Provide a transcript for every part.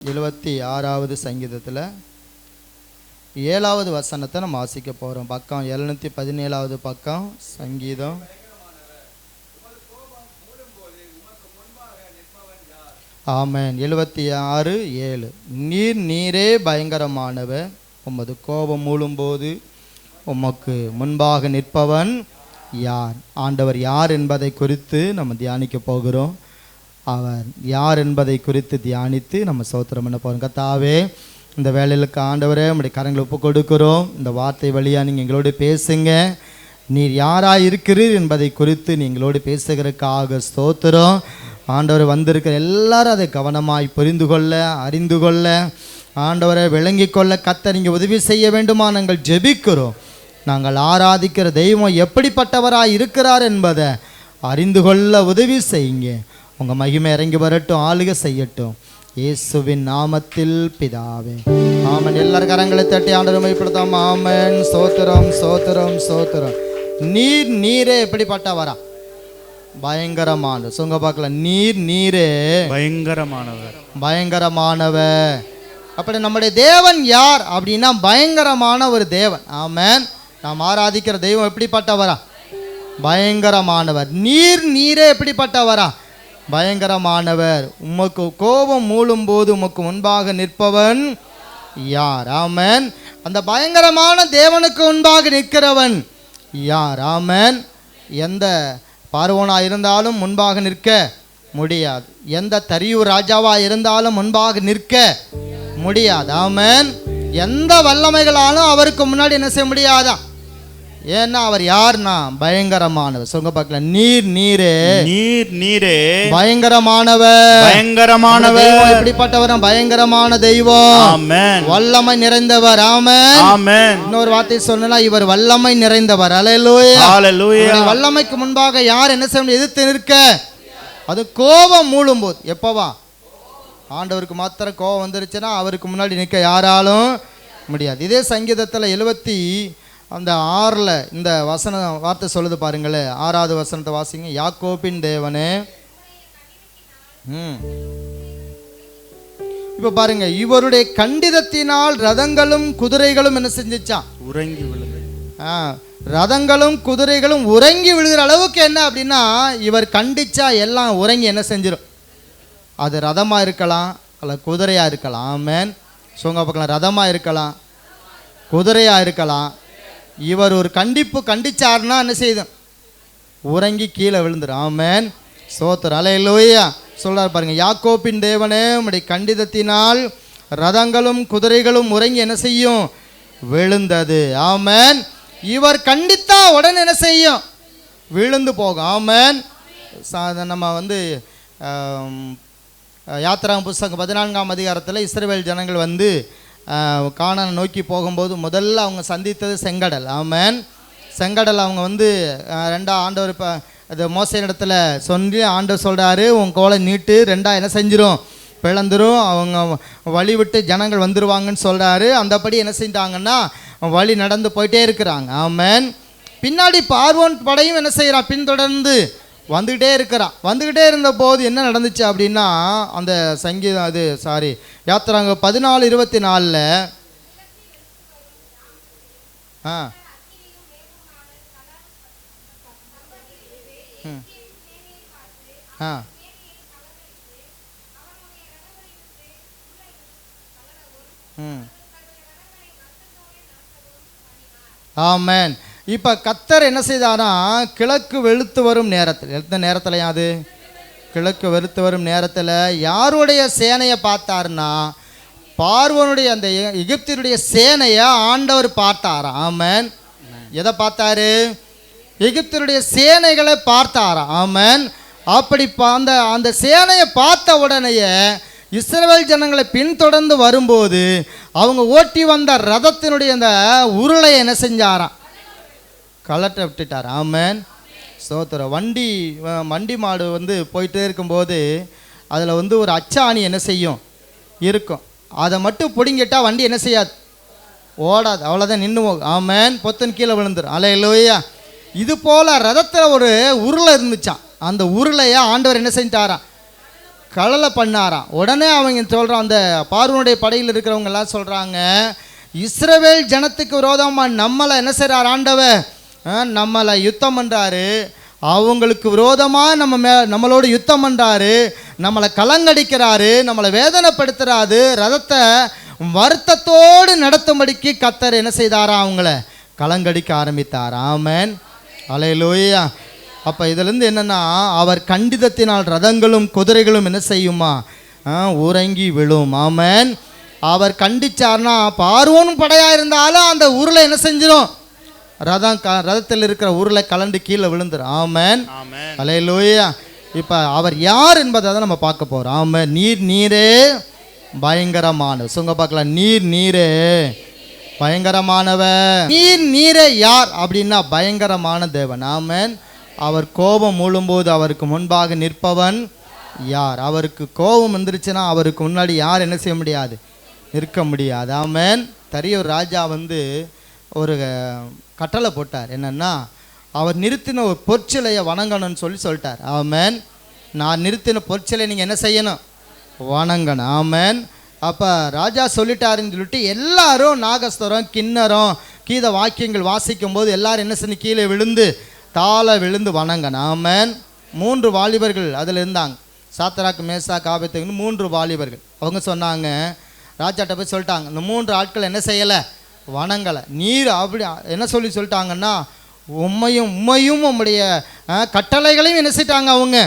76வது சங்கீதத்தில் 7வது வசனத்தை நம்ம வாசிக்க போகிறோம். பக்கம் 717வது பக்கம் சங்கீதம். ஆமென். 76:7. நீரே பயங்கரமானவர், உமது கோபம் மூழும்போது உமக்கு முன்பாக நிற்பவன் யார்? ஆண்டவர் யார் என்பதை குறித்து நம்ம தியானிக்க போகிறோம். அவர் யார் என்பதை குறித்து தியானித்து நம்ம ஸ்தோத்திரம் பண்ண போகிறோம். கர்த்தாவே, இந்த வேலைகளுக்கு ஆண்டவரே உம்முடைய கரங்களை ஒப்பு கொடுக்கிறோம். இந்த வார்த்தை வழியாக நீங்கள் எங்களோடு பேசுங்க. நீர் யாராக இருக்கிறீர் என்பதை குறித்து நீங்களோடு பேசுகிறதுக்காக ஸ்தோத்திரம். ஆண்டவர் வந்திருக்கிற எல்லாரும் அதை கவனமாய் புரிந்து கொள்ள, அறிந்து கொள்ள, ஆண்டவரை விளங்கி கொள்ள கர்த்தர் நீங்கள் உதவி செய்ய வேண்டுமா நாங்கள் ஜெபிக்கிறோம். நாங்கள் ஆராதிக்கிற தெய்வம் எப்படிப்பட்டவராக இருக்கிறார் என்பதை அறிந்து கொள்ள உதவி செய்யுங்க. உங்கள் மகிமை இறங்கி வரட்டும், ஆளுகை செய்யட்டும், இயேசுவின் நாமத்தில் பிதாவே, ஆமென். எல்லாரும் கரங்களை தட்டி ஆண்டவரை மகிமைப்படுத்தாம ஆமென். ஸ்தோத்திரம் ஸ்தோத்திரம் ஸ்தோத்திரம். நீரே எப்படிப்பட்டவரா? பயங்கரமானவர். சொங்க பார்க்கலாம். நீரே பயங்கரமானவர், பயங்கரமானவர். அப்படி நம்முடைய தேவன் யார் அப்படின்னா பயங்கரமான ஒரு தேவன். ஆமென். நாம் ஆராதிக்கிற தெய்வம் எப்படிப்பட்டவரா? பயங்கரமானவர். நீரே எப்படிப்பட்டவரா? பயங்கரமானவர். உமக்கு கோபம் மூழும் போது உமக்கு முன்பாக நிற்பவன் யார்? ஆமென். அந்த பயங்கரமான தேவனுக்கு முன்பாக நிற்கிறவன் யார்? ஆமென். எந்த பார்வோனாக இருந்தாலும் முன்பாக நிற்க முடியாது. எந்த தரியூர் ராஜாவாக இருந்தாலும் முன்பாக நிற்க முடியாது. ஆமென். எந்த வல்லமைகளாலும் அவருக்கு முன்னாடி என்ன செய்ய முடியாதா? ஏன்னா அவர் யார்னா பயங்கரமானவர். சொல்லுங்க பார்க்கலாம். நீரே பயங்கரமானவர், பயங்கரமானவர். எப்படிப்பட்டவர்? பயங்கரமான தெய்வம். ஆமென். வல்லமை நிறைந்தவர். ஆமென். ஆமென். இன்னொரு வார்த்தை சொன்னா இவர் வல்லமை நிறைந்தவர். அல்லேலூயா, அல்லேலூயா. வல்லமைக்கு முன்பாக யார் என்ன செய்ய முடியும்? எதிர்த்து நிற்க. அது கோபம் மூழும் போது. எப்பவா? ஆண்டவருக்கு மாத்திரம் கோபம் வந்துருச்சுன்னா அவருக்கு முன்னாடி நிற்க யாராலும் முடியாது. இதே சங்கீதத்தில் 76 இந்த வார்த்தை சொல்லுது பாருங்களேன். 6வது வசனத்தை வாசிங்க. யாக்கோபின் தேவனே. இப்ப பாருங்க, இவருடைய கண்டிதத்தினால் ரதங்களும் குதிரைகளும் என்ன செஞ்சிச்சான்? உறங்கி விழுது. ரதங்களும் குதிரைகளும் உறங்கி விழுகிற அளவுக்கு என்ன அப்படின்னா, இவர் கண்டிச்சா எல்லாம் உறங்கி என்ன செஞ்சிடும்? அது ரதமா இருக்கலாம், அல்ல குதிரையா இருக்கலாம். ஆமென். சொங்க பார்க்கலாம். ரதமா இருக்கலாம், குதிரையா இருக்கலாம். இவர் ஒரு கண்டிச்சாருன்னா என்ன செய்யுது? உறங்கி கீழே விழுந்துடும். ஆமென். ஸ்தோத்திரம். அல்லேலூயா. சொல்றாரு பாருங்க. யாக்கோபின் தேவனே, உம்முடைய கண்டிதத்தினால் ரதங்களும் குதிரைகளும் உறங்கி என்ன செய்யும்? விழுந்தது. ஆமென். இவர் கண்டித்தா உடனே என்ன செய்யும்? விழுந்து போகும். ஆமென். நம்ம யாத்திராகம புஸ்தகம் 14ஆம் அதிகாரத்தில் இஸ்ரவேல் ஜனங்கள் கானானை நோக்கி போகும்போது முதல்ல அவங்க சந்தித்தது செங்கடல். ஆமென். செங்கடல் அவங்க ஆண்டவர் இப்போ அது மோசே இடத்துல சொல்லி ஆண்டவர் சொல்கிறாரு, உன் கோலை நீட்டு ரெண்டா என்ன செஞ்சிடும்? பிளந்துரும். அவங்க வழி விட்டு ஜனங்கள் வந்துடுவாங்கன்னு சொல்கிறாரு. அந்தபடி என்ன செஞ்சாங்கன்னா வழி நடந்து போயிட்டே இருக்கிறாங்க. ஆமென். பின்னாடி பார்வோன் படையும் என்ன செய்கிறான்? பின்தொடர்ந்து வந்துக்கிட்டே இருந்த போது என்ன நடந்துச்சு அப்படின்னா, அந்த சங்கீதம் யாத்திராங்க 14:24 ஆமென். இப்போ கர்த்தர் என்ன செய்தானா, கிழக்கு வெளுத்து வரும் நேரத்தில், எந்த நேரத்தில்? அது கிழக்கு வெளுத்து வரும் நேரத்தில் யாருடைய சேனையை பார்த்தாருன்னா, பார்வோனுடைய அந்த எகிப்தினுடைய சேனையை ஆண்டவர் பார்த்தாரா. ஆமென். எதை பார்த்தாரு? எகிப்தினுடைய சேனைகளை பார்த்தாரா. ஆமென். அப்படி அந்த சேனையை பார்த்த உடனேயே இஸ்ரவேல் ஜனங்களை பின்தொடர்ந்து வரும்போது அவங்க ஓட்டி வந்த ரதத்தினுடைய அந்த உருளை என்ன செஞ்சாராம்? கலட்ட விட்டுட்டார். ஆமென். ஸ்தோத்திரம். வண்டி மாடு போயிட்டே இருக்கும்போது அதில் ஒரு அச்சாணி என்ன செய்யும்? இருக்கும். அதை மட்டும் பிடுங்கிட்டா வண்டி என்ன செய்யாது? ஓடாது. அவ்வளோதான், நின்று போகும். ஆமென். பொத்தன் கீழே விழுந்துடும். அல்லேலூயா. இது போல் ரதத்தில் ஒரு உருளை இருந்துச்சான். அந்த உருளையை ஆண்டவர் என்ன செஞ்சாராம்? கலலை பண்ணாராம். உடனே அவங்க சொல்கிறான், அந்த பார்வோனுடைய படையில் இருக்கிறவங்க எல்லாம் சொல்கிறாங்க, இஸ்ரவேல் ஜனத்துக்கு விரோதமாக நம்மளை என்ன செய்கிறார் ஆண்டவர், நம்மளை யுத்தம் பண்ணுறாரு, அவங்களுக்கு விரோதமாக நம்மளோட யுத்தம் பண்ணுறாரு, நம்மளை கலங்கடிக்கிறாரு, நம்மளை வேதனைப்படுத்துகிறாரு, ரதத்தை வருத்தத்தோடு நடத்தும்படிக்கு கர்த்தர் என்ன செய்தாரா, அவங்கள கலங்கடிக்க ஆரம்பித்தார். ஆமென், அல்லேலூயா. அப்போ இதிலேருந்து என்னென்னா, அவர் கண்டிதத்தினால் ரதங்களும் குதிரைகளும் என்ன செய்யுமா, உறங்கி விழும். ஆமென். அவர் கண்டிச்சார்னா பார்வோனும் படையாக இருந்தாலும் அந்த ஊரில் என்ன செஞ்சிடும், ரதத்தில் இருக்கிற ஊரில் கலண்டு கீழே விழுந்துடும். ஆமென், அல்லேலூயா. இப்போ அவர் யார் என்பதை தான் நம்ம பார்க்க போகிறோம். ஆமென். நீரே பயங்கரமானவர். சொல்லுங்க பார்க்கலாம், நீரே பயங்கரமானவர். நீரே யார் அப்படின்னா பயங்கரமான தேவன். ஆமென். அவர் கோபம் மூழும்போது அவருக்கு முன்பாக நிற்பவன் யார்? அவருக்கு கோபம் வந்துருச்சுன்னா அவருக்கு முன்னாடி யார் என்ன செய்ய முடியாது, நிற்க முடியாது. ஆமென். ஒரு ராஜா ஒரு கட்டளை போட்டார். என்னன்னா, அவர் நிறுத்தின ஒரு பொற்சிலையை வணங்கணும்னு சொல்லிட்டார். ஆமென். நான் நிறுத்தின பொற்சிலை நீங்கள் என்ன செய்யணும், வணங்கணும். ஆமென். அப்போ ராஜா சொல்லிட்டாருன்னு சொல்லிட்டு எல்லாரும் நாகஸ்தரம் கிண்ணறம் கீத வாக்கியங்கள் வாசிக்கும் போது எல்லாரும் என்ன செஞ்சு கீழே விழுந்து விழுந்து வணங்கணும். ஆமென். 3 வாலிபர்கள் அதில் இருந்தாங்க, சாத்ராக் மேசாக் ஆபேத்நேகோ 3 வாலிபர்கள். அவங்க சொன்னாங்க, ராஜாட்ட போய் சொல்லிட்டாங்க, இந்த 3 ஆட்கள் என்ன செய்யலை, வணங்கலை. நீர் அப்படி என்ன சொல்லிட்டாங்கன்னா, உம்மையும் உம்முடைய கட்டளைகளையும் என்ன செய்யிட்டாங்க, அவங்க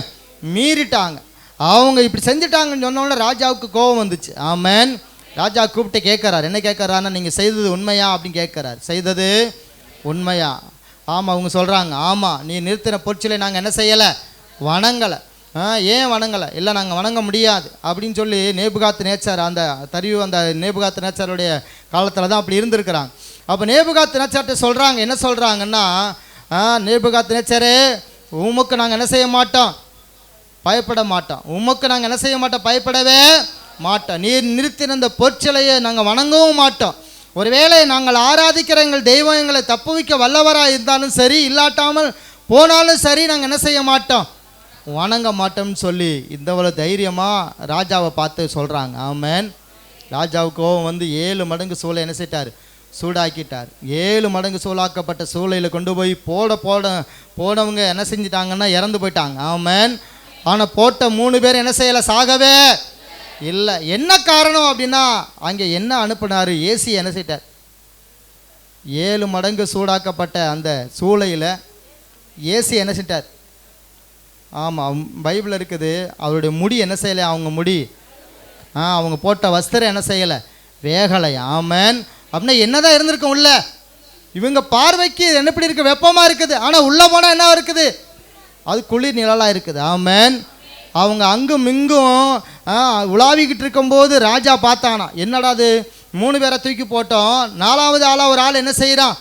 மீறிட்டாங்க. அவங்க இப்படி செஞ்சுட்டாங்கன்னு சொன்னோன்னே ராஜாவுக்கு கோபம் வந்துச்சு. ஆமென். ராஜா கூப்பிட்டு கேட்குறாரு, என்ன கேட்குறாருன்னா, நீங்கள் செய்தது உண்மையா அப்படின்னு கேட்குறாரு. செய்தது உண்மையா? ஆமாம். அவங்க சொல்கிறாங்க, ஆமாம், நீ நிறுத்தின பொற்சிலை நாங்கள் என்ன செய்யலை, வணங்கலை. ஏன் வணங்கலை? இல்லை, நாங்கள் வணங்க முடியாது அப்படின்னு சொல்லி நேபுகாத் நேச்சார், அந்த நேபுகாத் நேச்சாருடைய காலத்தில் தான் அப்படி இருந்திருக்கிறாங்க. அப்போ நேபுகாத் நேச்சார்ட்ட சொல்கிறாங்க, என்ன சொல்கிறாங்கன்னா, நேபுகாத் நேச்சாரே, உமக்கு நாங்கள் என்ன செய்ய மாட்டோம், பயப்பட மாட்டோம். உமக்கு நாங்கள் என்ன செய்ய மாட்டோம், பயப்படவே மாட்டோம். நீர் நிறுத்தின இந்த பொற்சிலையை நாங்கள் வணங்கவும் மாட்டோம். ஒருவேளை நாங்கள் ஆராதிக்கிற எங்கள் தெய்வம் எங்களை தப்புவிக்க வல்லவராக இருந்தாலும் சரி, இல்லாட்டாமல் போனாலும் சரி, நாங்கள் என்ன செய்ய மாட்டோம், வணங்க மாட்டோம்னு சொல்லி இந்தவளை தைரியமாக ராஜாவை பார்த்து சொல்கிறாங்க. ஆமென். ராஜாவுக்கு கோபம் 7 மடங்கு சூளை என்ன செய்யிட்டார், சூடாக்கிட்டார். 7 மடங்கு சூளாக்கப்பட்ட சூளையில் கொண்டு போய் போனவங்க என்ன செஞ்சிட்டாங்கன்னா இறந்து போயிட்டாங்க. ஆமென். ஆனால் போட்ட 3 பேர் என்ன செய்யலை, சாகவே இல்லை. என்ன காரணம் அப்படின்னா, அங்கே என்ன அனுப்பினார், ஏசி என்ன செய்யிட்டார், 7 மடங்கு சூடாக்கப்பட்ட அந்த சூளையில் ஏசி என்ன செய்யிட்டார். ஆமாம், பைபிள் இருக்குது, அவருடைய முடி என்ன செய்யலை, அவங்க முடி அவங்க போட்ட வஸ்திரம் என்ன செய்யலை, வேகலை. ஆமென். அப்படின்னா என்னதான் இருந்திருக்கும் உள்ள, இவங்க பார்வைக்கு என்ன எப்படி இருக்குது, வெப்பமாக இருக்குது, ஆனால் உள்ளே போனால் என்ன இருக்குது, அது குளிர் நிழலாக இருக்குது. ஆமென். அவங்க அங்கும் இங்கும் உலாவிக்கிட்டு இருக்கும்போது ராஜா பார்த்தானா, என்னடா அது 3 பேரை தூக்கி போட்டோம், 4வது ஆளாக ஒரு ஆள் என்ன செய்கிறான்,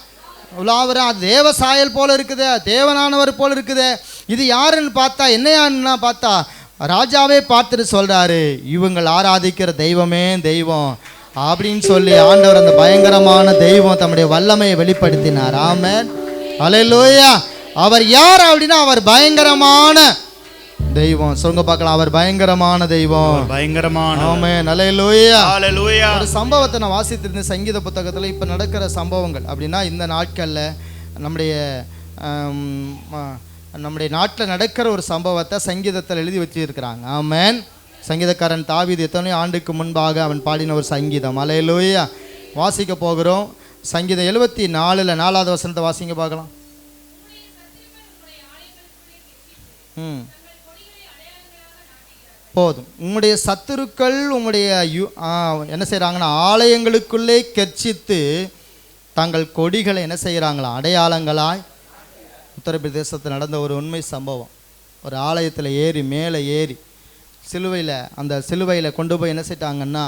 உலாவுறான், அது தேவ சாயல் போல் இருக்குது, தேவனானவர் போல் இருக்குது, இது யாருன்னு பார்த்தா, என்னையான்னு பார்த்தா ராஜாவே பார்த்துட்டு சொல்கிறாரு, இவங்கள் ஆராதிக்கிற தெய்வமே தெய்வம் அப்படின்னு சொல்லி ஆண்டவர் அந்த பயங்கரமான தெய்வம் தம்முடைய வல்லமையை வெளிப்படுத்தினார். ஆமென், அல்லேலூயா. அவர் யார் அப்படின்னா, அவர் பயங்கரமான தெய்வம். சொல்லுங்க பார்க்கலாம், அவர் பயங்கரமான தெய்வம், பயங்கரமான. ஆமென், அல்லேலூயா, அல்லேலூயா. ஒரு சம்பவத்தை நான் வாசித்திருந்த சங்கீத புத்தகத்தில் இப்போ நடக்கிற சம்பவங்கள் அப்படின்னா, இந்த நாட்களில் நம்முடைய நாட்டில் நடக்கிற ஒரு சம்பவத்தை சங்கீதத்தில் எழுதி வச்சிருக்கிறாங்க. ஆமென். சங்கீதக்காரன் தாவீது எத்தனையோ ஆண்டுக்கு முன்பாக அவன் பாடின ஒரு சங்கீதம். அல்லேலூயா. வாசிக்க போகிறோம். சங்கீதம் 74 4வது வசனத்தை வாசிங்க பார்க்கலாம். போதும். உம்முடைய சத்துருக்கள் உம்முடைய என்ன செய்கிறாங்கன்னா, ஆலயங்களுக்குள்ளே கெர்ச்சித்து தங்கள் கொடிகளை என்ன செய்கிறாங்களா, அடையாளங்களாய். உத்தரப்பிரதேசத்தில் நடந்த ஒரு உண்மை சம்பவம். ஒரு ஆலயத்தில் மேலே ஏறி அந்த சிலுவையில் கொண்டு போய் என்ன செய்யிட்டாங்கன்னா,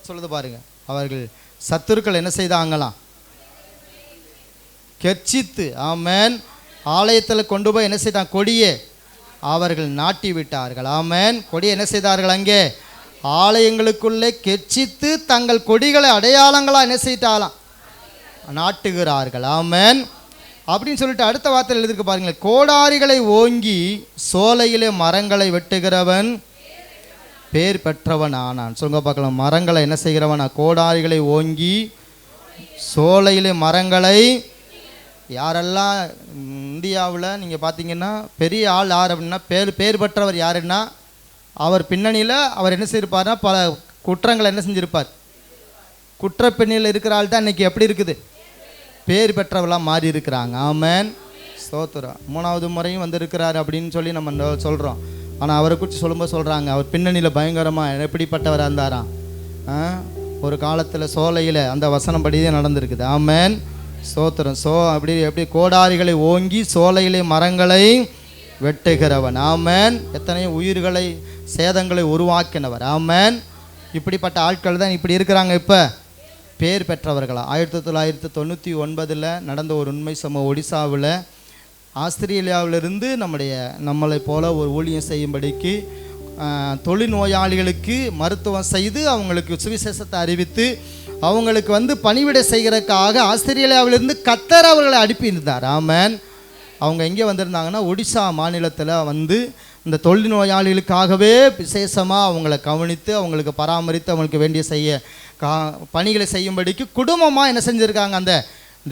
சொல்லுது பாருங்க, அவர்கள் சத்துருக்கள் என்ன செய்தாங்களாம், கெர்ச்சித்து. ஆமென். ஆலயத்தில் கொண்டு போய் என்ன செய்தாங்க, கொடியே அவர்கள் நாட்டி விட்டார்கள். ஆமென். கொடியை என்ன செய்தார்கள், அங்கே ஆலயங்களுக்குள்ளே கெர்ச்சித்து தங்கள் கொடிகளை அடையாளங்களாக என்ன செய்தாலாம், நாட்டுகிறார்கள். ஆமென். அப்படின்னு சொல்லிட்டு அடுத்த வார்த்தையில் எழுதிருக்கு பாருங்களேன், கோடாரிகளை ஓங்கி சோலையிலே மரங்களை வெட்டுகிறவன் பேர் பெற்றவன் ஆனான். சொல்லுங்க பார்க்கலாம், மரங்களை என்ன செய்கிறவன்? கோடாரிகளை ஓங்கி சோலையிலே மரங்களை. யாரெல்லாம் இந்தியாவில் நீங்கள் பார்த்தீங்கன்னா பெரிய ஆள் யார் அப்படின்னா, பேர் பெற்றவர் யாருன்னா, அவர் பின்னணியில் அவர் என்ன செய்திருப்பார்னா பல குற்றங்களை என்ன செஞ்சிருப்பார். குற்ற பின்னணியில் இருக்கிற ஆள் தான் இன்றைக்கி எப்படி இருக்குது, பேர் பெற்றவர்களாக மாறி இருக்கிறாங்க. ஆமென், ஸ்தோத்திரம். 3வது முறையும் வந்திருக்கிறார் அப்படின்னு சொல்லி நம்ம சொல்கிறோம். ஆனால் அவரை குறித்து சொல்லும்போது சொல்கிறாங்க, அவர் பின்னணியில் பயங்கரமாக எப்படிப்பட்டவராக இருந்தாராம். ஒரு காலத்தில் சோலையில் அந்த வசனம் படியே நடந்திருக்குது. ஆமென், ஸ்தோத்திரம். எப்படி கோடாரிகளை ஓங்கி சோலையிலே மரங்களை வெட்டுகிறவன். ஆமென். எத்தனையோ உயிர்களை சேதங்களை உருவாக்கினவர். ஆமென். இப்படிப்பட்ட ஆட்கள் தான் இப்படி இருக்கிறாங்க. இப்போ பேர் பெற்றவர்களா. 1999 நடந்த ஒரு உண்மை சம்பவம். ஒடிசாவில் ஆஸ்திரேலியாவிலிருந்து நம்மளை போல ஒரு ஊழியம் செய்யும்படிக்கு தொழில்நோயாளிகளுக்கு மருத்துவம் செய்து அவங்களுக்கு சுவிசேஷத்தை அறிவித்து அவங்களுக்கு பணிவிடை செய்கிறதுக்காக ஆஸ்திரேலியாவிலிருந்து கர்த்தர் அவர்களை அனுப்பியிருந்தார். ஆமென். அவங்க எங்கே வந்திருந்தாங்கன்னா, ஒடிசா மாநிலத்தில் இந்த தொழில்நோயாளிகளுக்காகவே விசேஷமாக அவங்கள கவனித்து அவங்களுக்கு பராமரித்து அவங்களுக்கு வேண்டிய பணிகளை செய்யும்படிக்கு குடும்பமாக என்ன செஞ்சுருக்காங்க, அந்த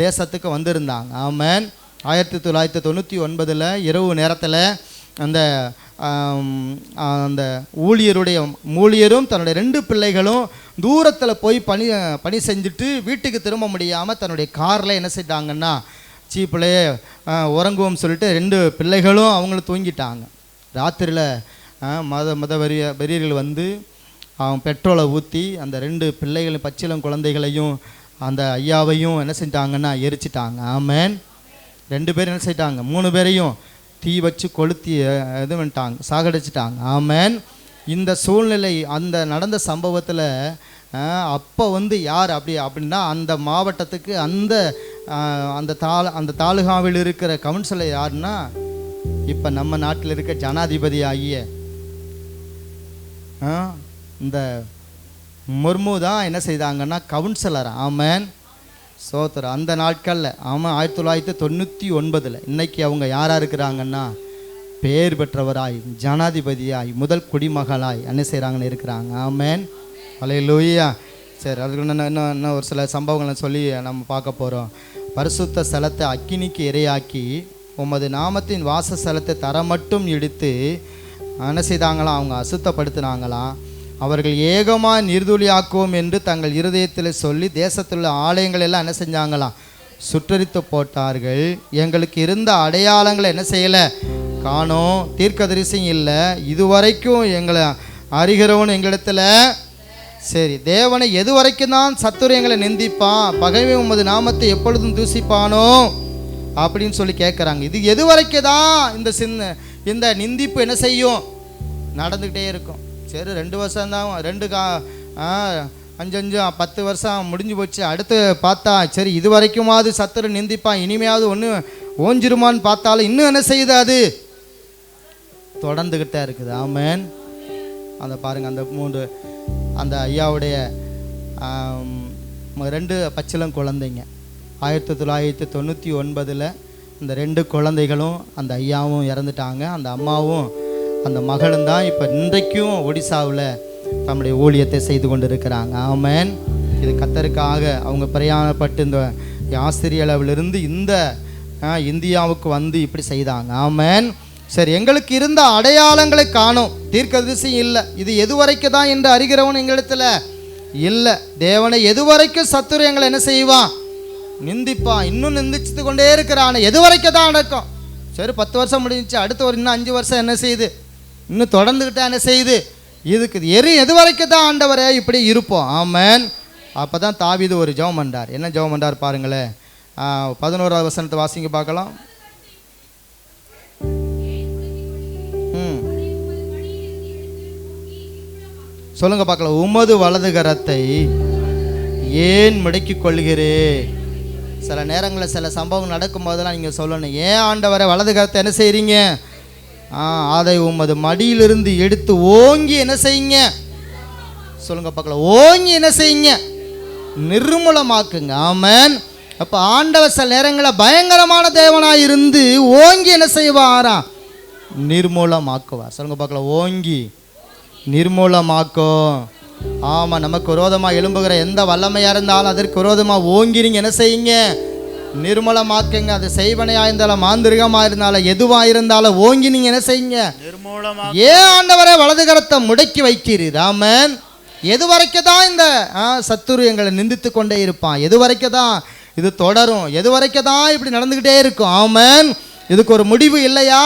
தேசத்துக்கு வந்திருந்தாங்க. ஆமென். 1999 இரவு நேரத்தில் அந்த ஊழியரும் தன்னுடைய 2 பிள்ளைகளும் தூரத்தில் போய் பணி செஞ்சுட்டு வீட்டுக்கு திரும்ப முடியாமல் தன்னுடைய காரில் என்ன செய்தாங்கன்னா, சீப்பிள்ளையே உறங்குவோம் சொல்லிட்டு 2 பிள்ளைகளும் அவங்களும் தூங்கிட்டாங்க. ராத்திரியில் மத வெறியர்கள் அவங்க பெட்ரோலை ஊற்றி அந்த 2 பிள்ளைகளும் பச்சிளம் குழந்தைகளையும் அந்த ஐயாவையும் என்ன செஞ்சிட்டாங்கன்னா எரிச்சிட்டாங்க. ஆமென். 2 பேரும் என்ன செய்யிட்டாங்க, 3 பேரையும் தீ வச்சு கொளுத்தி இது பண்ணிட்டாங்க, சாகடிச்சிட்டாங்க. ஆமென். இந்த சூழ்நிலை அந்த நடந்த சம்பவத்தில் அப்போ யார் அப்படின்னா அந்த மாவட்டத்துக்கு அந்த தாலுகாவில் இருக்கிற கவுன்சிலர் யாருன்னா, இப்போ நம்ம நாட்டில் இருக்க ஜனாதிபதி ஆகிய இந்த முர்மு தான் என்ன செய்தாங்கன்னா கவுன்சிலர். ஆமென், சோத்திரம். அந்த நாட்களில் 1999 இன்னைக்கு அவங்க யாராக இருக்கிறாங்கன்னா பேர் பெற்றவராய் ஜனாதிபதியாய் முதல் குடிமகளாய் என்ன செய்கிறாங்கன்னு இருக்கிறாங்க. ஆமென், அல்லேலூயா. சரி, அதுக்கு இன்னும் ஒரு சில சம்பவங்களை சொல்லி நம்ம பார்க்க போகிறோம். பரிசுத்த ஸ்தலத்தை அக்கினிக்கு இரையாக்கி உமது நாமத்தின் வாசஸ்தலத்தை தரமட்டும் இடித்து என்ன செய்தாங்களாம், அவங்க அசுத்தப்படுத்தினாங்களாம். அவர்கள் ஏகமாக நிர்துளியாக்குவோம் என்று தங்கள் இருதயத்தில் சொல்லி தேசத்தில் உள்ள ஆலயங்கள் எல்லாம் என்ன செஞ்சாங்களாம், சுற்றறித்து போட்டார்கள். எங்களுக்கு இருந்த அடையாளங்களை என்ன செய்யலை, காணோம். தீர்க்கதரிசியும் இல்லை, இதுவரைக்கும் எங்களை அறிகிறவன் எங்களிடத்தில். சரி, தேவனை எது வரைக்கும் தான் சத்துரியங்களை நிந்திப்பான், பகைமை உமது நாமத்தை எப்பொழுதும் தூசிப்பானோ அப்படின்னு சொல்லி கேட்குறாங்க. இது எது வரைக்கும் தான் இந்த நிந்திப்பு என்ன செய்யும், நடந்துக்கிட்டே இருக்கும். சரி, 2 வருஷம் தான், 5 10 வருஷம் முடிஞ்சு போச்சு. அடுத்து பார்த்தா சரி இது வரைக்குமாவது சத்துரு நிந்திப்பான், இனிமையாவது ஒன்று ஓஞ்சிருமான்னு பார்த்தாலும் இன்னும் என்ன செய்யுது, அது தொடர்ந்துக்கிட்டே இருக்குது. ஆமென். அந்த பாருங்கள், அந்த ஐயாவுடைய 2 பச்சிளம் குழந்தைங்க 1999 இந்த 2 குழந்தைகளும் அந்த ஐயாவும் இறந்துட்டாங்க. அந்த அம்மாவும் அந்த மகளும் தான் இப்போ இன்றைக்கும் ஒடிசாவில் தம்முடைய ஊழியத்தை செய்து கொண்டு இருக்கிறாங்க. ஆமென். இது கர்த்தருக்காக அவங்க பிரயாணப்பட்டு இந்த ஆஸ்திரேலியாவிலிருந்து இந்த இந்தியாவுக்கு இப்படி செய்தாங்க. ஆமென். சரி, எங்களுக்கு இருந்த அடையாளங்களை காணும், தீர்க்கதரிசியும் இல்லை. இது எது வரைக்கும் தான் என்று அறிகிறவன் எங்களிடத்தில் இல்லை. தேவனை எது வரைக்கும் சத்துரு எங்களை என்ன செய்வான், நிந்திப்பான். இன்னும் நிந்திச்சு கொண்டே இருக்கிறான். எது வரைக்கும் தான் நடக்கும். சரி, 10 வருஷம் முடிஞ்சிச்சு, அடுத்து இன்னும் 5 வருஷம் என்ன செய்யுது, இன்னும் தொடர்ந்துக்கிட்டா என்ன செய்யுது. இதுக்கு எது வரைக்கும் தான் ஆண்டவரே இப்படி இருப்போம். ஆமென். அப்போ தான் தாவீது ஒரு ஜெபம் பண்ணார். என்ன ஜெபம் பண்ணார் பாருங்களேன். 11வது வசனத்தை வாசிங்க பார்க்கலாம். சொல்லுங்க பார்க்கலாம். உமது வலது கரத்தை ஏன் முடக்கிக் கொள்கிறே. சில நேரங்களில் சில சம்பவம் நடக்கும் போதெல்லாம் நீங்கள் சொல்லணும், ஏன் ஆண்டவரை வலது கரத்தை என்ன செய்கிறீங்க, அதை உமது மடியிலிருந்து எடுத்து ஓங்கி என்ன செய்யுங்க, சொல்லுங்க பார்க்கலாம், ஓங்கி என்ன செய்யுங்க, நிர்மூலமாக்குங்க. ஆமென். அப்போ ஆண்டவர் சில நேரங்களில் பயங்கரமான தேவனாக இருந்து ஓங்கி என்ன செய்வாராம்? நிர்மூலமாக்குவார். சொல்லுங்க பார்க்கலாம், ஓங்கி நிர்மூலமாக்கும். ஆமாம், நமக்கு விரோதமாக எழும்புகிற எந்த வல்லமையாக இருந்தாலும் அதற்கு விரோதமாக ஓங்கி நீங்கள் என்ன செய்யுங்க? நிர்மூலமாக்குங்க. அது செய்வனையாக இருந்தாலும் மாந்திரிகமாக இருந்தாலும் எதுவாக இருந்தாலும் ஓங்கி நீங்கள் என்ன செய்யுங்க? ஏன் ஆண்டவரை வலது கரத்தை முடக்கி வைக்கிறீர்? ஆமென். எது வரைக்கும் தான் இந்த சத்துரு எங்களை நிந்தித்து கொண்டே இருப்பான்? எது வரைக்கும் தான் இது தொடரும்? எது வரைக்கும் தான் இப்படி நடந்துக்கிட்டே இருக்கும்? ஆமென். இதுக்கு ஒரு முடிவு இல்லையா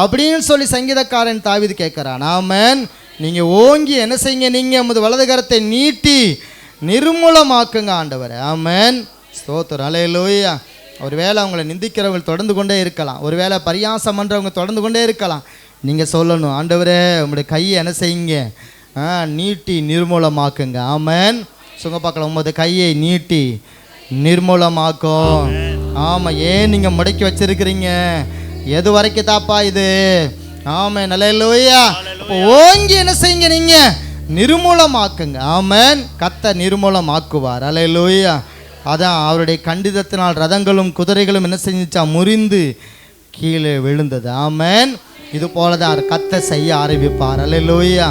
அப்படின்னு சொல்லி சங்கீதக்காரன் தாவீது கேட்குறான். ஆமென். நீங்கள் ஓங்கி என்ன செய்யுங்க? நீங்கள் உமது வலது கரத்தை நீட்டி நிர்மூலமாக்குங்க ஆண்டவர். ஆமென். ஸ்தோத்திரம். அல்லேலூயா. ஒருவேளை அவங்களை நிந்திக்கிறவங்க தொடர்ந்து கொண்டே இருக்கலாம், ஒருவேளை பரியாசம் பண்ணுறவங்க தொடர்ந்து கொண்டே இருக்கலாம். நீங்கள் சொல்லணும், ஆண்டவரே உங்களுடைய கையை என்ன செய்யுங்க? நீட்டி நிர்மூலமாக்குங்க. ஆமென். சொல்லுங்க பார்க்கலாம், உமது கையை நீட்டி நிர்மூலமாக்கும். ஆமாம். ஏன் நீங்கள் முடக்கி வச்சிருக்கிறீங்க? எது வரைக்கும் தாப்பா இது? ஆமென். அல்லேலூயா. அப்போ ஓங்கி என்ன செய்யுங்க? நீங்கள் நிர்மூலமாக்குங்க. ஆமென். கர்த்தர் நிர்மூலமாக்குவார். அல்லேலூயா. அதான் அவருடைய கண்டிதத்தினால் ரதங்களும் குதிரைகளும் என்ன செஞ்சிச்சா? முறிந்து கீழே விழுந்தது. ஆமென். இது போல தான் கர்த்தர் செய்ய ஆரம்பிப்பார். அல்லேலூயா.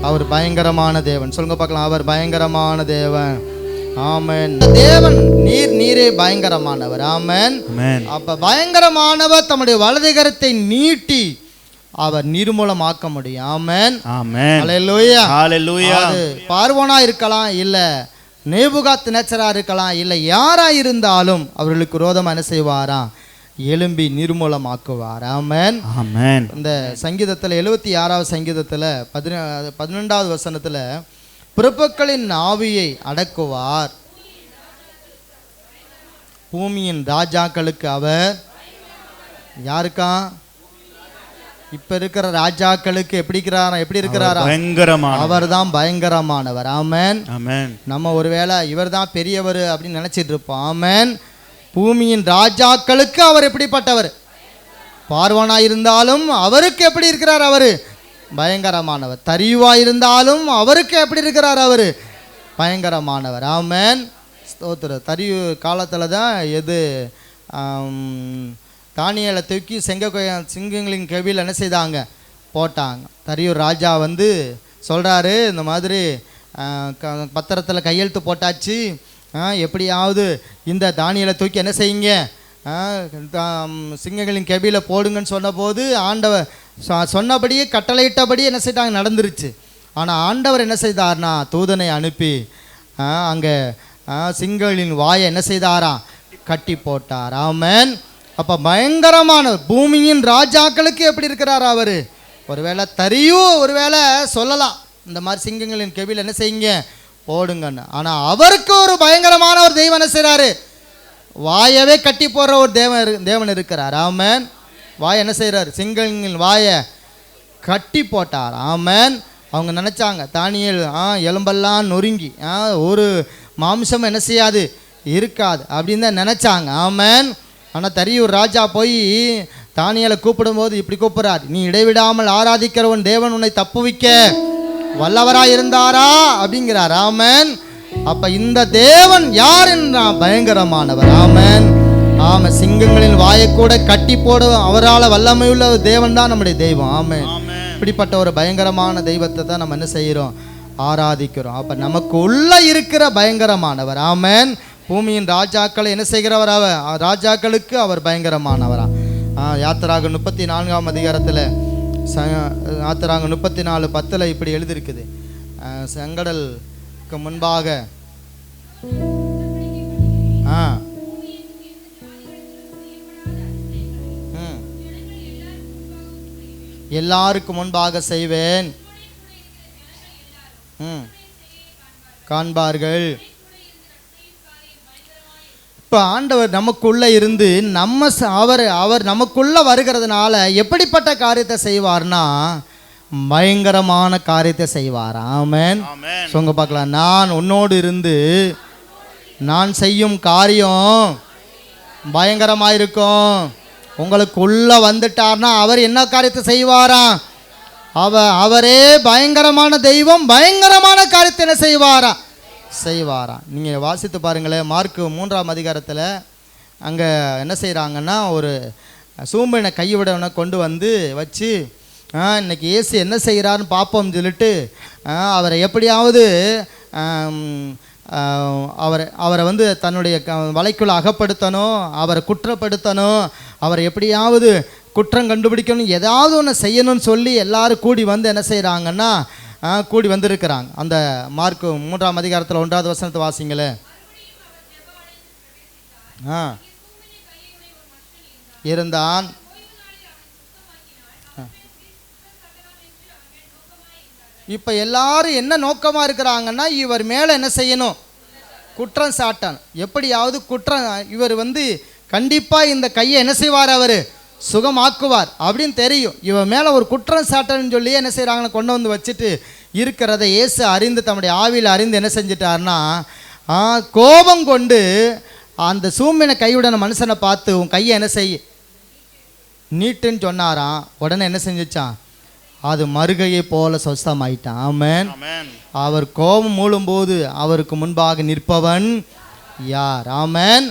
அவர் பயங்கரமான தேவன். சொல்லுங்க பார்க்கலாம், அவர் பயங்கரமான தேவன். ஆமென். தேவன் நீரே பயங்கரமானவர். ஆமென். அப்ப பயங்கரமானவர் தம்முடைய வலது கரத்தை நீட்டி அவர் நிர்மூலமாக்க முடியும். ஆமென். ஆமென். அல்லேலூயா. அல்லேலூயா. அது பார்வோனா இருக்கலாம், இல்ல நேபுகாத் நேச்சரா இருக்கலாம், இல்ல யாரா இருந்தாலும் அவர்களுக்கு விரோதமா என்ன செய்வாராம்? எழும்பி நிர்மூலமாக்குவார். ஆமென். ஆமென். இந்த சங்கீதத்தில் 76வது சங்கீதத்தில் 12வது வசனத்தில் பிரபுக்களின் ஆவியை அடக்குவார், பூமியின் ராஜாக்களுக்கு அவர். யாருக்கா? இப்ப இருக்கிற ராஜாக்களுக்கு எப்படி இருக்கிறாரா? அவர் தான் பயங்கரமானவர். ஆமென். ஆமென். நம்ம ஒருவேளை இவர் தான் பெரியவர் அப்படின்னு நினைச்சிட்டு இருப்போம். ஆமென். பூமியின் ராஜாக்களுக்கு அவர் எப்படிப்பட்டவர்? பார்வோனா இருந்தாலும் அவருக்கு எப்படி இருக்கிறார்? அவர் பயங்கரமானவர். தரியுவா இருந்தாலும் அவருக்கு எப்படி இருக்கிறார்? அவர் பயங்கரமானவர். ஆமென். ஸ்தோத்திரம். தரியு காலத்தில் தான் எது தானியேலை தூக்கி சிங்கங்களின் கவியில் என்ன செய்தாங்க? போட்டாங்க. தரியூர் ராஜா வந்து சொல்கிறாரு, இந்த மாதிரி பத்திரத்தில் கையெழுத்து போட்டாச்சு, எப்படியாவது இந்த தானியேலை தூக்கி என்ன செய்யுங்க? சிங்கங்களின் கெபியில் போடுங்கன்னு சொன்னபோது ஆண்டவர் சொன்னபடியே கட்டளையிட்டபடி என்ன செய்தாங்க? நடந்துருச்சு. ஆனால் ஆண்டவர் என்ன செய்தார்னா தூதனை அனுப்பி அங்கே சிங்கங்களின் வாயை என்ன செய்தாரா? கட்டி போட்டார். ஆமென். அப்போ பயங்கரமான பூமியின் ராஜாக்களுக்கு எப்படி இருக்கிறார் அவர்? ஒருவேளை தரியும் ஒருவேளை சொல்லலாம், இந்த மாதிரி சிங்கங்களின் கெபியில் என்ன செய்யுங்க? போடுங்கன்னு. ஆனால் அவருக்கு ஒரு பயங்கரமான ஒரு தெய்வம் என்ன செய்கிறாரு? வாயவே கட்டி போடுற ஒரு தேவன் இருக்கிறார். ஆமென். வாயை என்ன செய்கிறார்? சிங்கங்களின் வாயை கட்டி போட்டார். ஆமென். அவங்க நினச்சாங்க தானியேல் எலும்பெல்லாம் நொறுங்கி ஒரு மாம்சம் என்ன செய்யாது? இருக்காது அப்படின்னு தான் நினச்சாங்க. ஆமென். ஆனால் தரியூர் ராஜா போய் தானியேலை கூப்பிடும்போது இப்படி கூப்பிட்றார், நீ இடைவிடாமல் ஆராதிக்கிறவன் தேவன் உன்னை தப்புவிக்க வல்லவராக இருந்தாரா அப்படிங்கிறார். ஆமென். அப்போ இந்த தேவன் யார் என்றால் பயங்கரமானவர். ஆமென். ஆமாம். சிங்கங்களின் வாயை கூட கட்டி போடும் அவரால் வல்லமையுள்ள தேவன் தான் நம்முடைய தெய்வம். ஆமென். இப்படிப்பட்ட ஒரு பயங்கரமான தெய்வத்தை தான் நம்ம என்ன செய்கிறோம்? ஆராதிக்கிறோம். அப்போ நமக்கு உள்ள இருக்கிற பயங்கரமானவர். ஆமென். பூமியின் ராஜாக்களை என்ன செய்கிறவர்? அவர் ராஜாக்களுக்கு அவர் பயங்கரமானவரா? யாத்திராக 34ஆம் அதிகாரத்தில் யாத்திராக 34:10 இப்படி எழுதியிருக்குது, செங்கடலுக்கு முன்பாக எல்லாருக்கும் முன்பாக செய்வேன், காண்பார்கள். இப்போ ஆண்டவர் நமக்குள்ளே இருந்து அவர் நமக்குள்ளே வருகிறதுனால எப்படிப்பட்ட காரியத்தை செய்வார்னா பயங்கரமான காரியத்தை செய்வார். ஆமென். சொல்லுங்க பார்க்கலாம், நான் உன்னோடு இருந்து நான் செய்யும் காரியம் பயங்கரமாக இருக்கும். உங்களுக்கு உள்ளே வந்துட்டார்னா அவர் என்ன காரியத்தை செய்வாராம்? அவரே பயங்கரமான தெய்வம், பயங்கரமான காரியத்தை என்ன செய்வாராம்? நீங்கள் வாசித்து பாருங்களேன். மார்க்கு 3ஆம் அதிகாரத்தில் அங்கே என்ன செய்கிறாங்கன்னா ஒரு சூம்பின கைவிடவனை கொண்டு வந்து வச்சு இன்னைக்கு இயேசு என்ன செய்கிறாருன்னு பார்ப்போம்னு சொல்லிட்டு அவரை எப்படியாவது அவரை வந்து தன்னுடைய வலைக்குள்ள அகப்படுத்தணும், அவரை குற்றப்படுத்தணும், அவரை எப்படியாவது குற்றம் கண்டுபிடிக்கணும், ஏதாவது ஒன்று செய்யணும்னு சொல்லி எல்லாரும் கூடி வந்து என்ன செய்கிறாங்கன்னா கூடி வந்திருக்கிறாங்க. அந்த மார்க் 3ஆம் அதிகாரத்தில் 1வது வசனத்தை வாசிங்களே. இருந்தான். இப்போ எல்லாரும் என்ன நோக்கமாக இருக்கிறாங்கன்னா இவர் மேலே என்ன செய்யணும், குற்றம் சாட்டான், எப்படியாவது குற்றம், இவர் வந்து கண்டிப்பாக இந்த கையை என்ன செய்வார், அவர் சுகமாக்குவார் அப்படின்னு தெரியும். இவன் மேலே ஒரு குற்றம் சாட்டன்னு சொல்லி என்ன செய்கிறாங்கன்னு கொண்டு வந்து வச்சுட்டு இருக்கிறத இயேசு அறிந்து தம்முடைய ஆவியில் அறிந்து என்ன செஞ்சிட்டாருன்னா கோபம் கொண்டு அந்த சூம்பின கையுடன மனுஷனை பார்த்து உன் கையை என்ன செய்ய நீட்டுன்னு சொன்னாராம். உடனே என்ன செஞ்சிச்சான், அது மறுகையை போல சொஸ்தமாயிட்டான். ஆமென். அவர் கோபம் மூழும்போது அவருக்கு முன்பாக நிற்பவன் யார்? ஆமென்.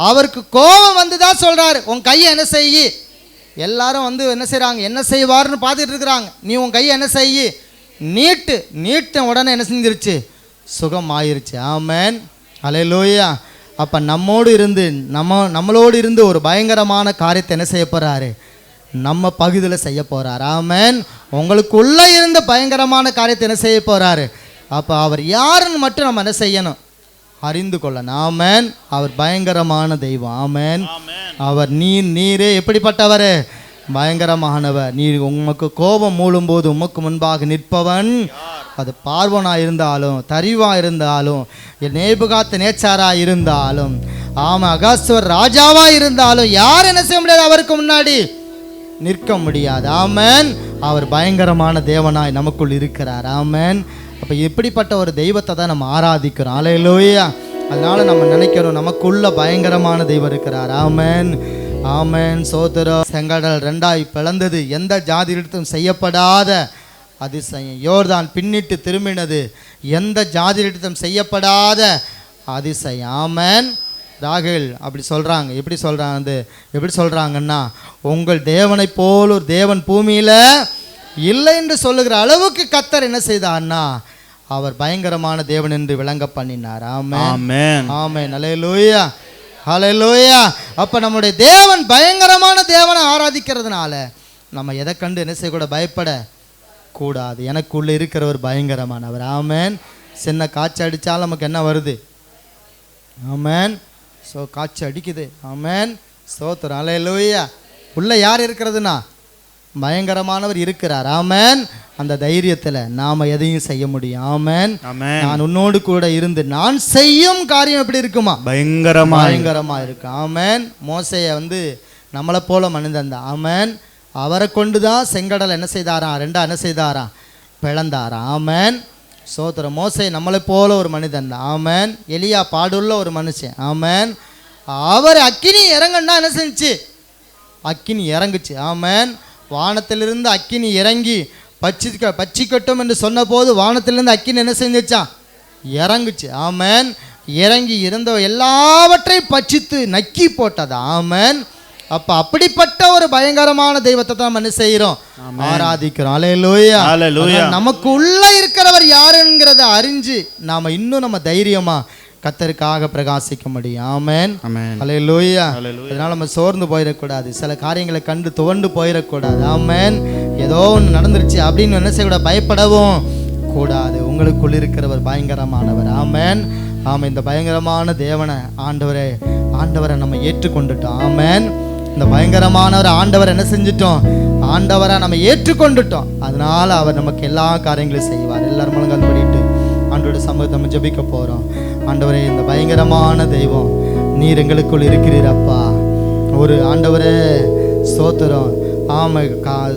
அவருக்கு கோபம் வந்து தான் சொல்கிறாரு உன் கையை என்ன செய்யி. எல்லாரும் வந்து என்ன செய்கிறாங்க, என்ன செய்வார்னு பார்த்துட்டு இருக்கிறாங்க. நீ உன் கையை என்ன செய்யி, நீட்டு உடனே என்ன செஞ்சிருச்சு, சுகம் ஆயிருச்சு. ஆமென். அல்லேலூயா. அப்போ நம்மளோடு இருந்து ஒரு பயங்கரமான காரியத்தை என்ன செய்ய போகிறாரு, நம்ம பகுதியில் செய்ய போகிறார். ஆமென். உங்களுக்குள்ளே இருந்த பயங்கரமான காரியத்தை என்ன செய்ய போகிறாரு. அப்போ அவர் யாருன்னு மட்டும் நம்ம என்ன செய்யணும், அறிந்து கொள்ளணும். ஆமென். அவர் பயங்கரமான தெய்வம். ஆமென். அவர் நீரே எப்படிப்பட்டவர், பயங்கரமானவர். நீர் உமக்கு கோபம் மூழும்போது உமக்கு முன்பாக நிற்பவன், அது பார்வனாக இருந்தாலும் தரிவாக இருந்தாலும் நேபுகாத் நேச்சாராக இருந்தாலும் அகாஸ்வர் ராஜாவாக இருந்தாலும் யார் என்ன செய்ய முடியாது, அவருக்கு முன்னாடி நிற்க முடியாது. ஆமென். அவர் பயங்கரமான தேவனாய் நமக்குள் இருக்கிறார். ஆமென். அப்போ இப்படிப்பட்ட ஒரு தெய்வத்தை தான் நம்ம ஆராதிக்கிறோம். அல்லேலூயா. அதனால நம்ம நினைக்கிறோம் நமக்குள்ள பயங்கரமான தெய்வம் இருக்கிறார். ஆமென். ஆமென். சோதரம். செங்கடல் 2ஆய் பிளந்தது, எந்த ஜாதியிடத்தும் செய்யப்படாத அதிசயம். யோர்தான் பின்னிட்டு திரும்பினது, எந்த ஜாதியிடத்தும் செய்யப்படாத அதிசயம். ஆமென். ராகேல் அப்படி சொல்கிறாங்க. எப்படி சொல்கிறாங்கன்னா உங்கள் தேவனை போல் ஒரு தேவன் பூமியில் இல்லை என்று சொல்லுகிற அளவுக்கு கர்த்தர் என்ன செய்தார்னா அவர் பயங்கரமான தேவன் என்று விளங்க பண்ணினார். ஆமென். ஆமென். அல்லேலூயா. அல்லேலூயா. அப்போ நம்முடைய தேவன் பயங்கரமான தேவனை ஆராதிக்கிறதுனால நம்ம எதை கண்டு என்ன செய்யக்கூட பயப்பட கூடாது. எனக்குள்ளே இருக்கிறவர் பயங்கரமானவர். ஆமென். சின்ன காய்ச்சி அடித்தாலும் நமக்கு என்ன வருது, ஆமென், காய்ச்சி அடிக்குது. ஆமென். ஸ்தோத்திரம். அல்லேலூயா. உள்ள யார் இருக்கிறதுனா பயங்கரமானவர் இருக்கிறார். ஆமென். அந்த தைரியத்தில் நாம் எதையும் செய்ய முடியும். ஆமென். நான் உன்னோடு கூட இருந்து நான் செய்யும் காரியம் எப்படி இருக்குமா, பயங்கரமா இருக்கு. ஆமென். மோசேயை வந்து நம்மளை போல மனிதன் தான். ஆமென். அவரை கொண்டு தான் செங்கடல் என்ன செய்தாராம், 2 என்ன செய்தாராம், பிளந்தாராம். ஆமென். சோத்திரம். மோசே நம்மளை போல ஒரு மனிதன் தான். ஆமென். எலியா பாடுள்ள ஒரு மனுஷன். ஆமென். அவர் அக்கினி இறங்கன்னா என்ன செஞ்சுச்சு, அக்கினி இறங்குச்சு. ஆமென். வானத்திலிருந்து அக்கினி இறங்கி பச்சிக்கட்டும் என்று சொன்ன போது வானத்திலிருந்து அக்கினி என்ன செஞ்சிச்சான், இறங்குச்சு. ஆமென். இறங்கி இருந்த எல்லாவற்றையும் பச்சித்து நக்கி போட்டது. ஆமென். அப்போ அப்படிப்பட்ட ஒரு பயங்கரமான தெய்வத்தை தான் நம்ம என்ன செய்கிறோம், ஆராதிக்கிறோம். அல்லேலூயா. நமக்கு உள்ள இருக்கிறவர் யாருங்கிறத அறிஞ்சு நாம இன்னும் நம்ம தைரியமா கர்த்தருக்காக பிரகாசிக்க முடியும். ஆமென். அல்லேலூயா. அதனால நம்ம சோர்ந்து போயிடக்கூடாது, சில காரியங்களை கண்டு துவண்டு போயிடக்கூடாது. ஆமென். ஏதோ ஒன்று நடந்துருச்சு அப்படின்னு என்ன செய்யக்கூடாது, பயப்படவும் கூடாது. உங்களுக்குள் இருக்கிறவர் பயங்கரமானவர். ஆமென். ஆமாம். இந்த பயங்கரமான தேவனை ஆண்டவரை நம்ம ஏற்றுக்கொண்டுட்டோம். ஆமென். இந்த பயங்கரமானவர் ஆண்டவர் என்ன செஞ்சிட்டோம், ஆண்டவரை நம்ம ஏற்றுக்கொண்டுட்டோம். அதனால அவர் நமக்கு எல்லா காரியங்களையும் செய்வார். எல்லாரும் முழங்கால் படிட்டு ஆண்டோட சமூகத்தை நம்ம ஜெபிக்க போகிறோம். ஆண்டவரே, இந்த பயங்கரமான தெய்வம் நீர் எங்களுக்குள் இருக்கிறீரப்பா. ஒரு ஆண்டவரே ஸ்தோத்திரம்.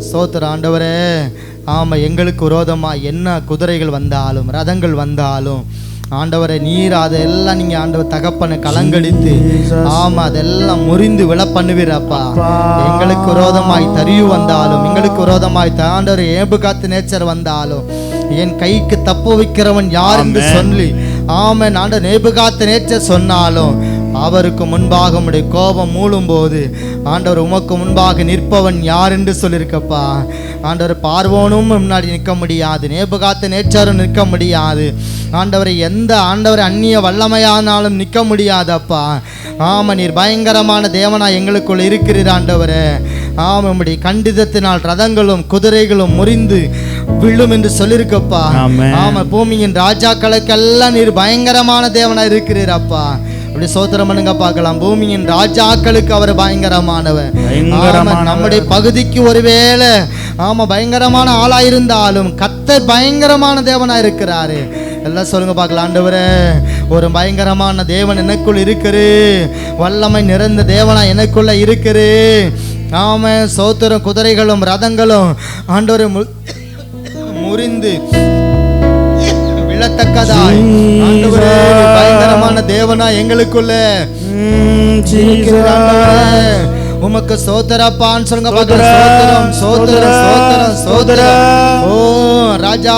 ஸ்தோத்திரம் ஆண்டவரே. எங்களுக்கு விரோதமாக என்ன குதிரைகள் வந்தாலும் ரதங்கள் வந்தாலும் ஆண்டவரை நீர் அதெல்லாம் நீங்கள் ஆண்டவர் தகப்பனை கலங்கடித்து அதெல்லாம் முறிந்து விழ பண்ணுவீரப்பா. எங்களுக்கு விரோதமாய் தரியு வந்தாலும் எங்களுக்கு விரோதமாய் ஆண்டவர் ஏபுகாத்து நேச்சர் வந்தாலும் என் கைக்கு தப்பு வைக்கிறவன் யார் என்று சொல்லி ஆண்டவர் நேபுகாத்து நேச்சர் சொன்னாலும் அவருக்கு முன்பாக உம்முடைய கோபம் மூழும் போது ஆண்டவர் உமக்கு முன்பாக நிற்பவன் யார் என்று சொல்லியிருக்கப்பா. ஆண்டவர் பார்வோனும் முன்னாடி நிற்க முடியாது, நேபுகாத்து நேச்சாரும் நிற்க முடியாது ஆண்டவரை, எந்த ஆண்டவர் அந்நிய வல்லமையானாலும் நிற்க முடியாதப்பா. ஆமாம், நீர் பயங்கரமான தேவனா எங்களுக்குள் இருக்கிறீர் ஆண்டவரே. ஆமாம், உம்முடைய கண்டிதத்தினால் ரதங்களும் குதிரைகளும் முறிந்து விழும் என்று சொல்லியிருக்கப்பா. ஆமாம், பூமியின் ராஜாக்களுக்கெல்லாம் நீர் பயங்கரமான தேவனா இருக்கிறீர் அப்பா. அப்படி சோத்திரம் பண்ணுங்க பார்க்கலாம். பூமியின் ராஜாக்களுக்கு அவர் பயங்கரமானவர். நம்முடைய பகுதிக்கு ஒருவேளை பயங்கரமான ஆளாயிருந்தாலும் கர்த்தர் பயங்கரமான தேவனா இருக்கிறாரு. எல்லாம் சொல்லுங்க பார்க்கலாம். ஆண்டவரே, ஒரு பயங்கரமான தேவன் எனக்குள் இருக்கிறு, வல்லமை நிறைந்த தேவனா எனக்குள்ள இருக்கிறு. ஆமா, சோத்திரம், குதிரைகளும் ரதங்களும் ஆண்டவரை முறிந்து விழத்தக்கதாய் ஆண்டவரே பயங்கரமான தேவனா எங்களுக்குள்ள உமக்கு சோதரப்பான்னு சொல்லுங்க பார்க்கலாம். சோதரம் சோதரம் சோதரம் சோதரம். ஓ ராஜா,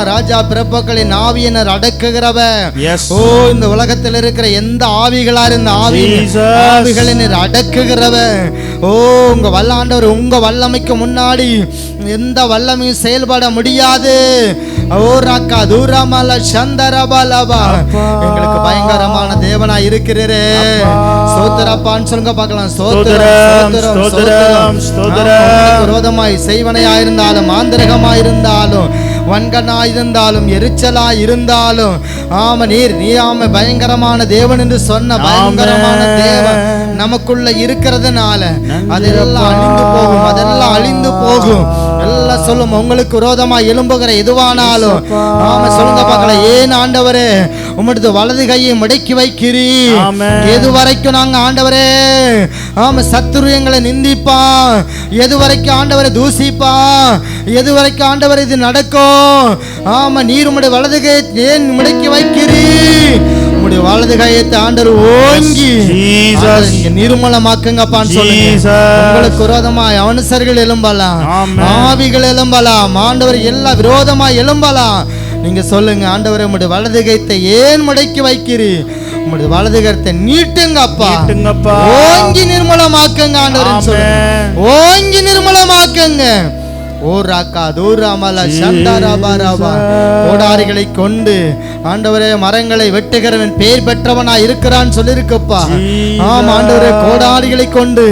ராஜா பிறப்புகளின் ஆவியினர் அடக்குகிறவ. ஓ, இந்த உலகத்தில் இருக்கிற எந்த ஆவிகளா இருந்த ஆவிகளினர் அடக்குகிறவ. ஓ, உங்க வல்லாண்டவர், உங்க வல்லமைக்கு முன்னாடி எந்த வல்லமையும் செயல்பட முடியாது. ஓ ராக்கா தூரமல சந்தரபலபா, எங்களுக்கு பயங்கரமான தேவனா இருக்கிறீரே. சோதரப்பான்னு சொல்லுங்க பார்க்கலாம். சோதரம் விரோதமாய் செய்வனையாயிருந்தாலும், மாந்திரகமாயிருந்தாலும், வன்கனாயிருந்தாலும், எரிச்சலா இருந்தாலும், ஆம நீர் நீ ஆம பயங்கரமான தேவன் என்று சொன்ன பயங்கரமான தேவன் நமக்குள்ள இருக்கிறதுனால அதெல்லாம் அழிந்து போகும், அதெல்லாம் அழிந்து போகும். எல்லாம் சொல்லும், உங்களுக்கு விரோதமா எழும்புகிற எதுவானாலும் ஆமா சொல்லுங்க பார்க்கலாம். ஏன் ஆண்டவரே உம்முடைய வலது கையை முடக்கி வைக்கிறீ? எது வரைக்கும் நாங்க ஆண்டவரே ஆமா சத்துரு எங்களை நிந்திப்பா? எது வரைக்கும் ஆண்டவரை தூசிப்பா? எது வரைக்கும் ஆண்டவர் இது நடக்கும்? ஆமா, நீர் உம்முடைய வலது கையை ஏன் முடக்கி வைக்கிறீ? உம்முடைய வலது கையத்தை ஆண்டவர் ஓங்கி நிர்மலமாக்குங்கப்பான்னு சொல்லுங்க. உங்களுக்கு விரோதமாய் அவனுசர்கள் எழும்பலாம், ஆவிகள் எழும்பலாம், ஆண்டவர் எல்லாம் விரோதமா எழும்பலாம். நீங்க சொல்லுங்க, ஆண்டவரே உம்முடைய வலது கைத்தை ஏன் முடக்கி வைக்கிறீ? உம்முடைய வலது கரத்தை நீட்டுங்கப்பா, ஓங்கி நிர்மலமாக்குங்க ஆண்டவர் சொல்லுங்க, ஓங்கி நிர்மலமாக்குங்க. கோடாரிகளை கொண்டு ஆண்டவரே மரங்களை வெட்டுகிறவன் பேர் பெற்றவனா இருக்கிறான் சொல்லிருக்கப்பா. ஆம் ஆண்டவரே, கோடாரிகளை கொண்டு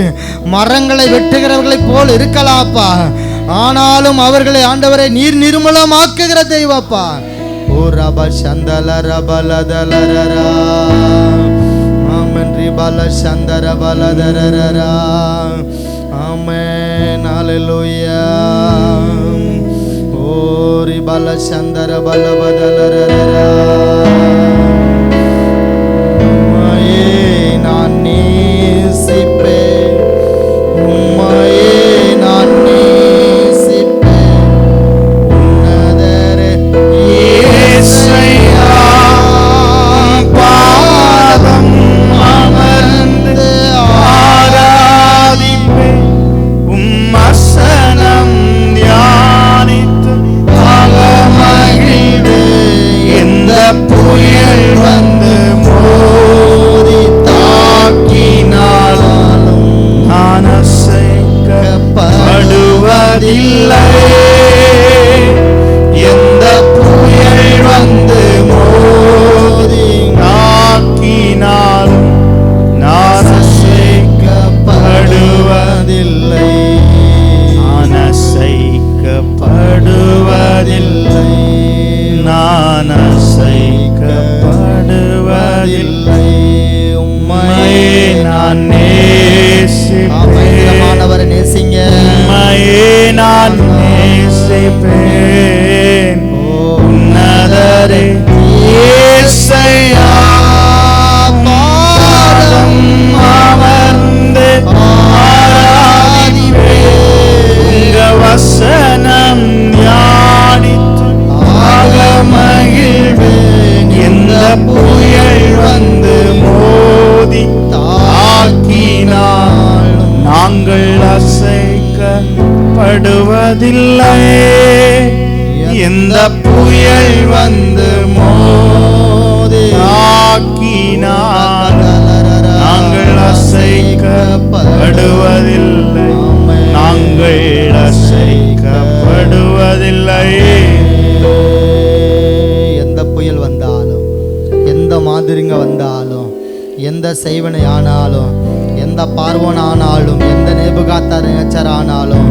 மரங்களை வெட்டுகிறவர்களை போல் இருக்கலாப்பா, ஆனாலும் அவர்களை ஆண்டவரை நீர் நிர்மலமாக்குகிற தெய்வப்பா. ஓ ரப சந்தல ரபலதலரரா ஆமன் ரிபல சந்தர பலதரரரா. ஆமென், ஹல்லேலூயா. ஓ ரிபல சந்தர பலபதலரரரா. உம்மையே நான் நேசிப்பேன், உம்மையே நான் நேசிப்பேன், உன்னதரே இயேசுயா பாதம் அமர்ந்து ஆராதிப்பேன், வசனம் தியானித்து மகிழ்ந்து. எந்த புயல் வந்து மோதி தாக்கினாலும் நான் அசைக்கப்படுவதில்லை. எந்த புயல் வந்து மோதி தாக்கினாலும் நான் அசைக்கப்படுவதில்லை, அசைக்கப்படுவதில்லை, நான் அசைக்கப்படுவதில்லை. உம்மையே நான் நேசிப்பேன், நேசிங்க, உம்மையே நான் நேசிப்பேன், உன்னதரே இயேசுயா பாதம் அமர்ந்து வசனம் தியானித்து மகிழ்வேன். எந்த புயல் வந்து மோதி தாக்கினால் நாங்கள் அசைக்கப்படுவதில்லை. எந்த புயல் வந்து மோதி தாக்கினால் அசைக்கப்படுவதில்லை. நாங்கள் அசைக்கப்படுவதில்லை. எந்த புயல் வந்தாலும், எந்த மாதிரிங்க வந்தாலும், எந்த செய்வனை ஆனாலும், எந்த பார்வோன் ஆனாலும், எந்த நேபுகாத்நேச்சர் ஆனாலும்,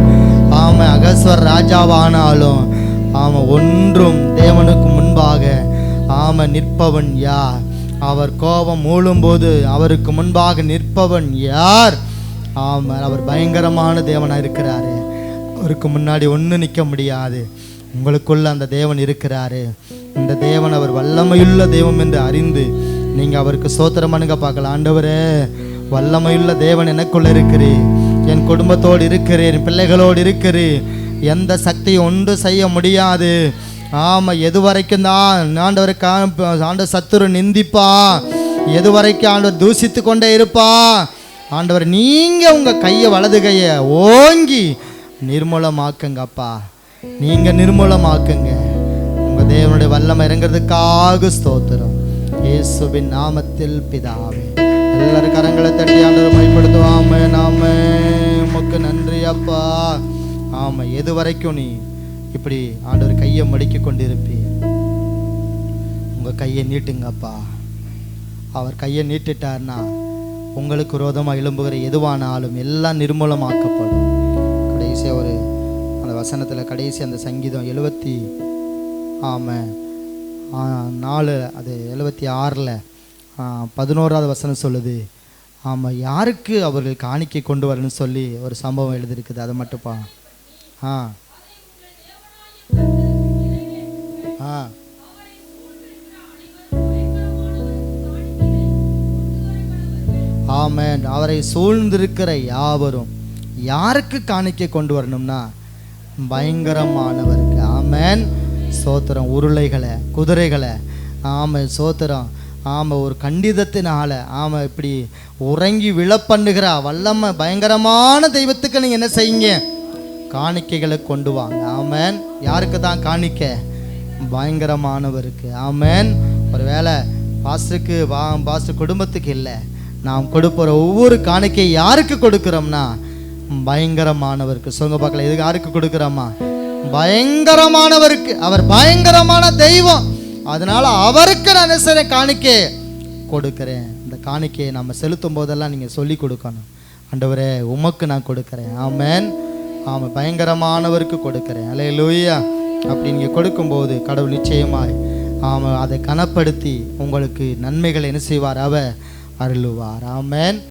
ஆமாம் அகஸ்வர் ராஜாவானாலும், ஆமாம் ஒன்றும் தேவனுக்கு முன்பாக ஆமாம் நிற்பவன் யார்? அவர் கோபம் மூழும்போது அவருக்கு முன்பாக நிற்பவன் யார்? ஆமாம் அவர் பயங்கரமான தேவனாக இருக்கிறாரு. அவருக்கு முன்னாடி ஒன்றும் நிற்க முடியாது. உங்களுக்குள்ள அந்த தேவன் இருக்கிறாரு. இந்த தேவன் அவர் வல்லமையுள்ள தெய்வம் என்று அறிந்து நீங்கள் அவருக்கு ஸ்தோத்திரம் பண்ணுங்க பார்க்கலாம். ஆண்டவரே, வல்லமையுள்ள தேவன் எனக்குள்ள இருக்கிறேன், என் குடும்பத்தோடு இருக்கிறேன், என் பிள்ளைகளோடு இருக்கிறேன், எந்த சக்தியும் ஒன்று செய்ய முடியாது. ஆமாம், எது வரைக்கும் தான் ஆண்டவருக்கு ஆண்டவர் சத்துரு நிந்திப்பா, எது வரைக்கும் ஆண்டவர் தூசித்து கொண்டே இருப்பா. ஆண்டவர் நீங்கள் உங்கள் கையை வலது கையை ஓங்கி நிர்மூலமாக்குங்கப்பா, நீங்கள் நிர்மூலமாக்குங்க. உங்கள் தேவனுடைய வல்லமை இறங்கிறதுக்காக ஸ்தோத்திரம். இயேசுவின் நாமத்தில் பிதாவே. எல்லாரும் கரங்களை தட்டி ஆண்டவர் மைப்படுத்துவாம. நாம உமக்கு நன்றி அப்பா. ஆமாம், எது வரைக்கும் நீ இப்படி ஆண்டவர் கையை மடிக்க கொண்டு இருப்பி, உங்கள் கையை நீட்டுங்கப்பா. அவர் கையை நீட்டிட்டார்னா உங்களுக்கு விரோதமாக எழும்புகிற எதுவானாலும் எல்லாம் நிர்மூலமாக்கப்படும். கடைசியாக ஒரு அந்த வசனத்தில் கடைசி அந்த சங்கீதம் 74 அது 76 11வது வசனம் சொல்லுது. ஆமாம், யாருக்கு அவர்கள் காணிக்கை கொண்டு வரணும்னு சொல்லி ஒரு சம்பவம் எழுதியிருக்குது. அதை மட்டும்ப்பா. ஆமென். அவரை சூழ்ந்திருக்கிற யாவரும் யாருக்கு காணிக்கை கொண்டு வரணும்னா பயங்கரமானவருக்கு. ஆமென். சோத்திரம். உருளைகளை, குதிரைகளை, ஆமாம் சோத்திரம். ஆமாம், ஒரு கண்டிதத்தினால ஆமாம் இப்படி உறங்கி விழப்பண்ணுகிற வல்லமை பயங்கரமான தெய்வத்துக்கு நீங்கள் என்ன செய்யுங்க? காணிக்கைகளை கொண்டு வாங்க. ஆமென். யாருக்கு தான் காணிக்கை? பயங்கரமானவருக்கு. ஆமென். ஒரு வேளை பாஸ்டருக்கு பாஸ்டர் குடும்பத்துக்கு இல்லை, நாம் கொடுப்போற ஒவ்வொரு காணிக்கை யாருக்கு கொடுக்குறோம்னா பயங்கரமானவருக்கு. சொல்லுங்க பார்க்கல, இது யாருக்கு கொடுக்குறோமா? பயங்கரமானவருக்கு. அவர் பயங்கரமான தெய்வம். அதனால அவருக்கு நான் என்ன காணிக்கை கொடுக்குறேன். இந்த காணிக்கையை நம்ம செலுத்தும் போதெல்லாம் நீங்கள் சொல்லி கொடுக்கணும். ஆண்டவரே, உமக்கு நான் கொடுக்குறேன். ஆமென். ஆமாம், பயங்கரமானவருக்கு கொடுக்குறேன். அல்லேலூயா. அப்படி நீங்கள் கொடுக்கும்போது கடவுள் நிச்சயமாய் ஆமாம் அதை கனப்படுத்தி உங்களுக்கு நன்மைகளை என்ன செய்வார்? அவர் அருளுவார். ஆமென்.